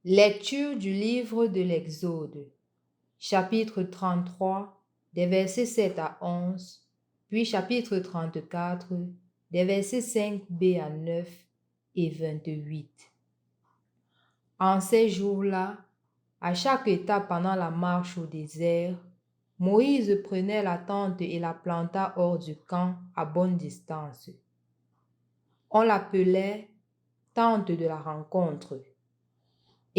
Lecture du livre de l'Exode, chapitre 33, des versets 7 à 11, puis chapitre 34, des versets 5b à 9 et 28. En ces jours-là, à chaque étape pendant la marche au désert, Moïse prenait la tente et la planta hors du camp à bonne distance. On l'appelait tente de la rencontre.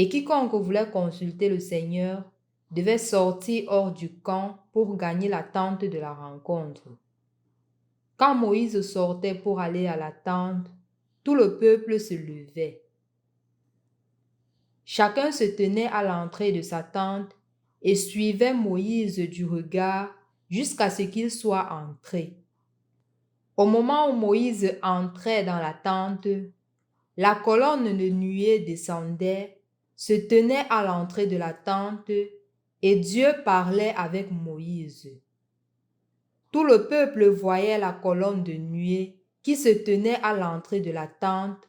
Et quiconque voulait consulter le Seigneur devait sortir hors du camp pour gagner la tente de la rencontre. Quand Moïse sortait pour aller à la tente, tout le peuple se levait. Chacun se tenait à l'entrée de sa tente et suivait Moïse du regard jusqu'à ce qu'il soit entré. Au moment où Moïse entrait dans la tente, la colonne de nuée descendait, se tenait à l'entrée de la tente, et Dieu parlait avec Moïse. Tout le peuple voyait la colonne de nuée qui se tenait à l'entrée de la tente.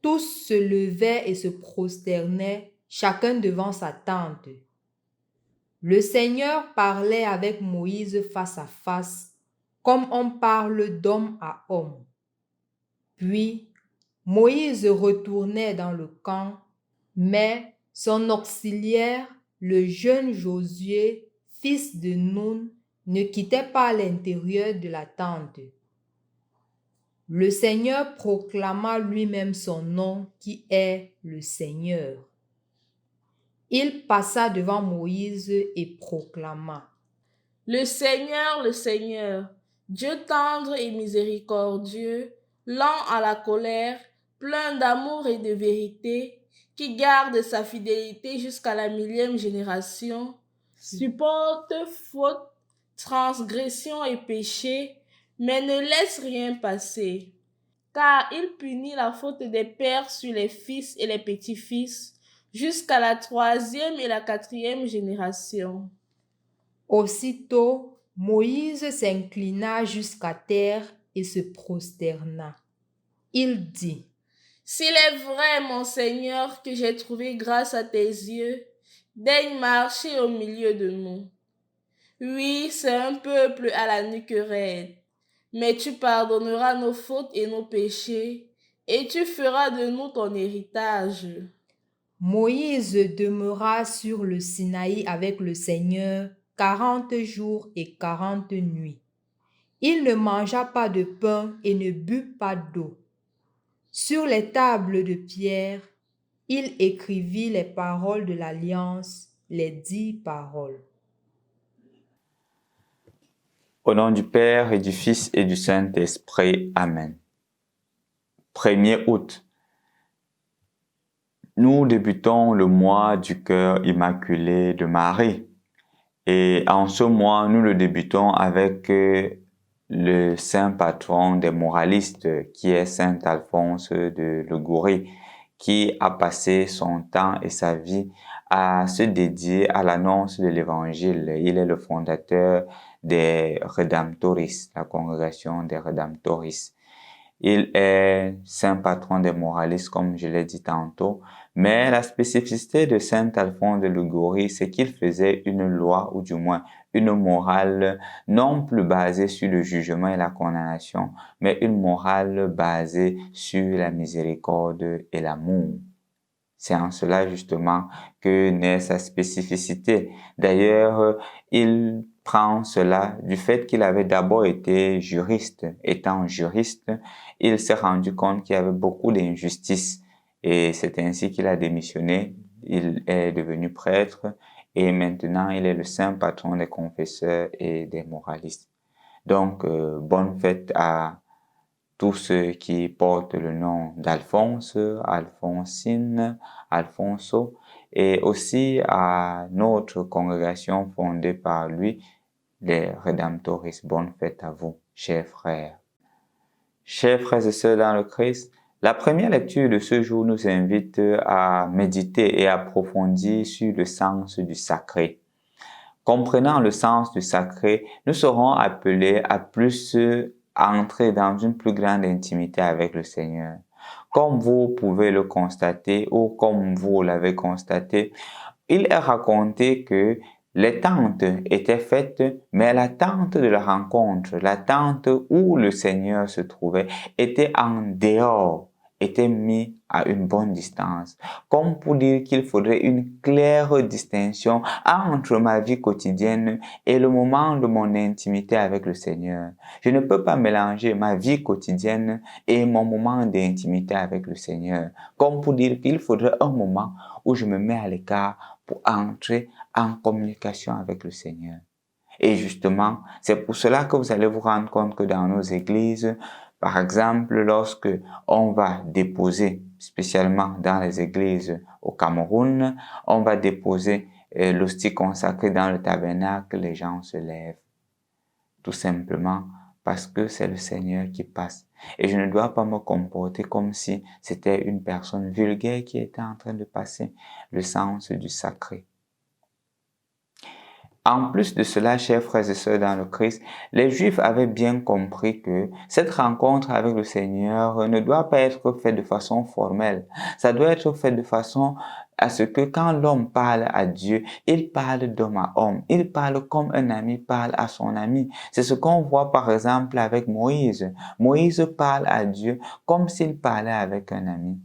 Tous se levaient et se prosternaient, chacun devant sa tente. Le Seigneur parlait avec Moïse face à face, comme on parle d'homme à homme. Puis, Moïse retournait dans le camp, mais son auxiliaire, le jeune Josué, fils de Nun, ne quittait pas l'intérieur de la tente. Le Seigneur proclama lui-même son nom qui est le Seigneur. Il passa devant Moïse et proclama: Le Seigneur, Dieu tendre et miséricordieux, lent à la colère, plein d'amour et de vérité, qui garde sa fidélité jusqu'à la 1000e génération, supporte faute, transgression et péché, mais ne laisse rien passer. Car il punit la faute des pères sur les fils et les petits-fils, jusqu'à la 3e et la 4e génération. Aussitôt, Moïse s'inclina jusqu'à terre et se prosterna. Il dit: S'il est vrai, mon Seigneur, que j'ai trouvé grâce à tes yeux, daigne marcher au milieu de nous. Oui, c'est un peuple à la nuque raide, mais tu pardonneras nos fautes et nos péchés, et tu feras de nous ton héritage. Moïse demeura sur le Sinaï avec le Seigneur 40 jours et 40 nuits. Il ne mangea pas de pain et ne but pas d'eau. Sur les tables de pierre, il écrivit les paroles de l'alliance, les 10 paroles. Au nom du Père et du Fils et du Saint-Esprit. Amen. 1er août. Nous débutons le mois du cœur immaculé de Marie. Et en ce mois, nous le débutons avec le saint patron des moralistes, qui est saint Alphonse de Liguori, qui a passé son temps et sa vie à se dédier à l'annonce de l'Évangile. Il est le fondateur des Redemptoris, la congrégation des Redemptoris. Il est saint patron des moralistes, comme je l'ai dit tantôt. Mais la spécificité de saint Alphonse de Liguori, c'est qu'il faisait une loi, ou du moins une morale, non plus basée sur le jugement et la condamnation, mais une morale basée sur la miséricorde et l'amour. C'est en cela justement que naît sa spécificité. D'ailleurs, il prend cela du fait qu'il avait d'abord été juriste. Étant juriste, il s'est rendu compte qu'il y avait beaucoup d'injustices et c'est ainsi qu'il a démissionné. Il est devenu prêtre et maintenant il est le saint patron des confesseurs et des moralistes. Donc, bonne fête à tous ceux qui portent le nom d'Alphonse, Alphonsine, Alfonso, et aussi à notre congrégation fondée par lui, les Redemptoris. Bonne fête à vous, chers frères. Chers frères et sœurs dans le Christ, la première lecture de ce jour nous invite à méditer et approfondir sur le sens du sacré. Comprenant le sens du sacré, nous serons appelés à plus entrer dans une plus grande intimité avec le Seigneur. comme vous pouvez le constater ou comme vous l'avez constaté, il est raconté que les tentes étaient faites, mais la tente de la rencontre, la tente où le Seigneur se trouvait, était en dehors, était mis à une bonne distance, comme pour dire qu'il faudrait une claire distinction entre ma vie quotidienne et le moment de mon intimité avec le Seigneur. Je ne peux pas mélanger ma vie quotidienne et mon moment d'intimité avec le Seigneur, comme pour dire qu'il faudrait un moment où je me mets à l'écart pour entrer en communication avec le Seigneur. Et justement, c'est pour cela que vous allez vous rendre compte que dans nos églises, par exemple, lorsque on va déposer, spécialement dans les églises au Cameroun, on va déposer l'hostie consacrée dans le tabernacle, les gens se lèvent. Tout simplement parce que c'est le Seigneur qui passe. Et je ne dois pas me comporter comme si c'était une personne vulgaire qui était en train de passer le sens du sacré. En plus de cela, chers frères et sœurs dans le Christ, les Juifs avaient bien compris que cette rencontre avec le Seigneur ne doit pas être faite de façon formelle. Ça doit être fait de façon à ce que quand l'homme parle à Dieu, il parle d'homme à homme. Il parle comme un ami parle à son ami. C'est ce qu'on voit par exemple avec Moïse. Moïse parle à Dieu comme s'il parlait avec un ami.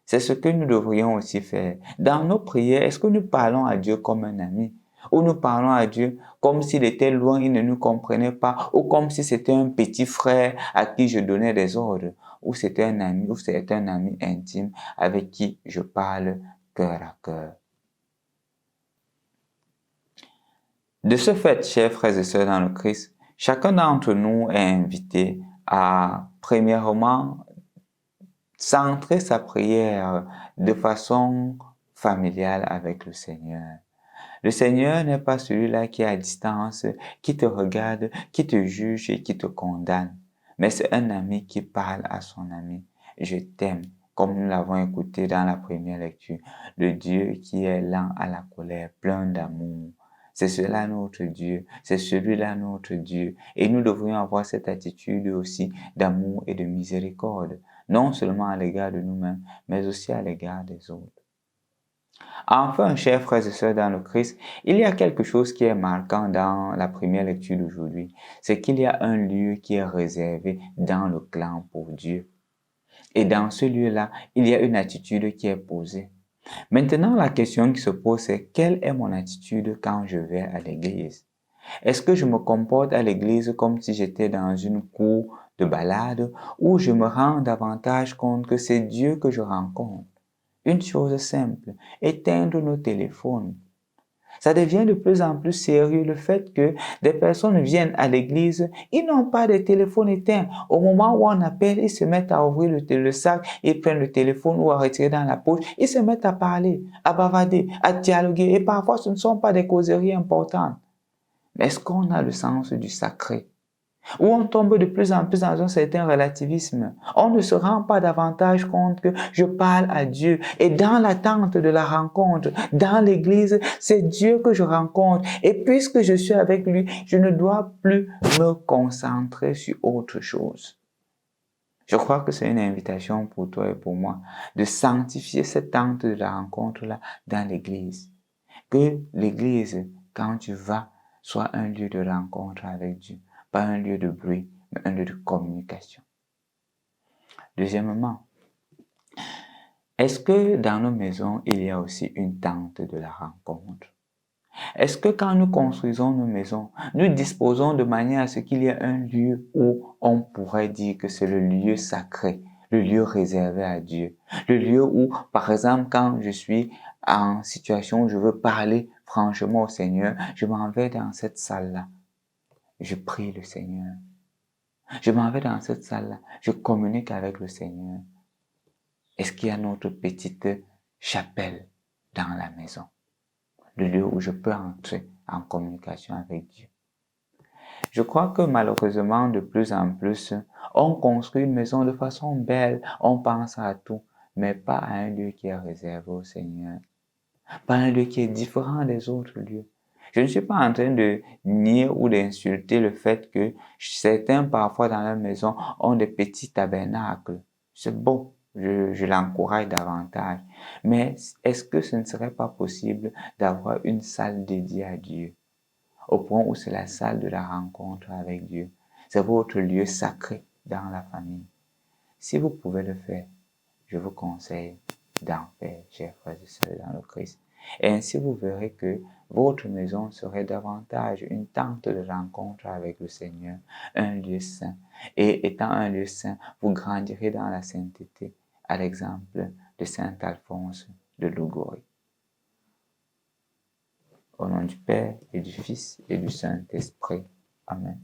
C'est ce que nous devrions aussi faire. Dans nos prières, est-ce que nous parlons à Dieu comme un ami? Ou nous parlons à Dieu comme s'il était loin, il ne nous comprenait pas, ou comme si c'était un petit frère à qui je donnais des ordres, ou c'était un ami, ou c'est un ami intime avec qui je parle cœur à cœur. De ce fait, chers frères et sœurs dans le Christ, chacun d'entre nous est invité à, premièrement, centrer sa prière de façon familiale avec le Seigneur. Le Seigneur n'est pas celui-là qui est à distance, qui te regarde, qui te juge et qui te condamne. Mais c'est un ami qui parle à son ami. Je t'aime, comme nous l'avons écouté dans la première lecture. Le Dieu qui est lent à la colère, plein d'amour. C'est cela notre Dieu, c'est celui-là notre Dieu. Et nous devrions avoir cette attitude aussi d'amour et de miséricorde, non seulement à l'égard de nous-mêmes, mais aussi à l'égard des autres. Enfin, chers frères et sœurs dans le Christ, il y a quelque chose qui est marquant dans la première lecture d'aujourd'hui. C'est qu'il y a un lieu qui est réservé dans le clan pour Dieu. Et dans ce lieu-là, il y a une attitude qui est posée. Maintenant, la question qui se pose, c'est quelle est mon attitude quand je vais à l'église? Est-ce que je me comporte à l'église comme si j'étais dans une cour de balade ou je me rends davantage compte que c'est Dieu que je rencontre? Une chose simple, éteindre nos téléphones. Ça devient de plus en plus sérieux le fait que des personnes viennent à l'église, ils n'ont pas de téléphone éteint. Au moment où on appelle, ils se mettent à ouvrir le sac, ils prennent le téléphone ou à retirer dans la poche, ils se mettent à parler, à bavader, à dialoguer. Et parfois, ce ne sont pas des causeries importantes. Mais est-ce qu'on a le sens du sacré? Où on tombe de plus en plus dans un certain relativisme. On ne se rend pas davantage compte que je parle à Dieu. Et dans l'attente de la rencontre, dans l'église, c'est Dieu que je rencontre. Et puisque je suis avec lui, je ne dois plus me concentrer sur autre chose. Je crois que c'est une invitation pour toi et pour moi de sanctifier cette attente de la rencontre-là dans l'église. Que l'église, quand tu vas, soit un lieu de rencontre avec Dieu. Pas un lieu de bruit, mais un lieu de communication. Deuxièmement, est-ce que dans nos maisons, il y a aussi une tente de la rencontre? Est-ce que quand nous construisons nos maisons, nous disposons de manière à ce qu'il y ait un lieu où on pourrait dire que c'est le lieu sacré, le lieu réservé à Dieu, le lieu où, par exemple, quand je suis en situation où je veux parler franchement au Seigneur, je m'en vais dans cette salle-là. Je prie le Seigneur. Je m'en vais dans cette salle-là. Je communique avec le Seigneur. Est-ce qu'il y a notre petite chapelle dans la maison? Le lieu où je peux entrer en communication avec Dieu. Je crois que malheureusement, de plus en plus, on construit une maison de façon belle. On pense à tout, mais pas à un lieu qui est réservé au Seigneur. Pas un lieu qui est différent des autres lieux. Je ne suis pas en train de nier ou d'insulter le fait que certains, parfois dans leur maison, ont des petits tabernacles. C'est beau. je l'encourage davantage. Mais est-ce que ce ne serait pas possible d'avoir une salle dédiée à Dieu, au point où c'est la salle de la rencontre avec Dieu? C'est votre lieu sacré dans la famille. Si vous pouvez le faire, je vous conseille d'en faire, chers frères et sœurs dans le Christ. Et ainsi, vous verrez que votre maison serait davantage une tente de rencontre avec le Seigneur, un lieu saint. Et étant un lieu saint, vous grandirez dans la sainteté, à l'exemple de Saint Alphonse de Liguori. Au nom du Père et du Fils et du Saint-Esprit. Amen.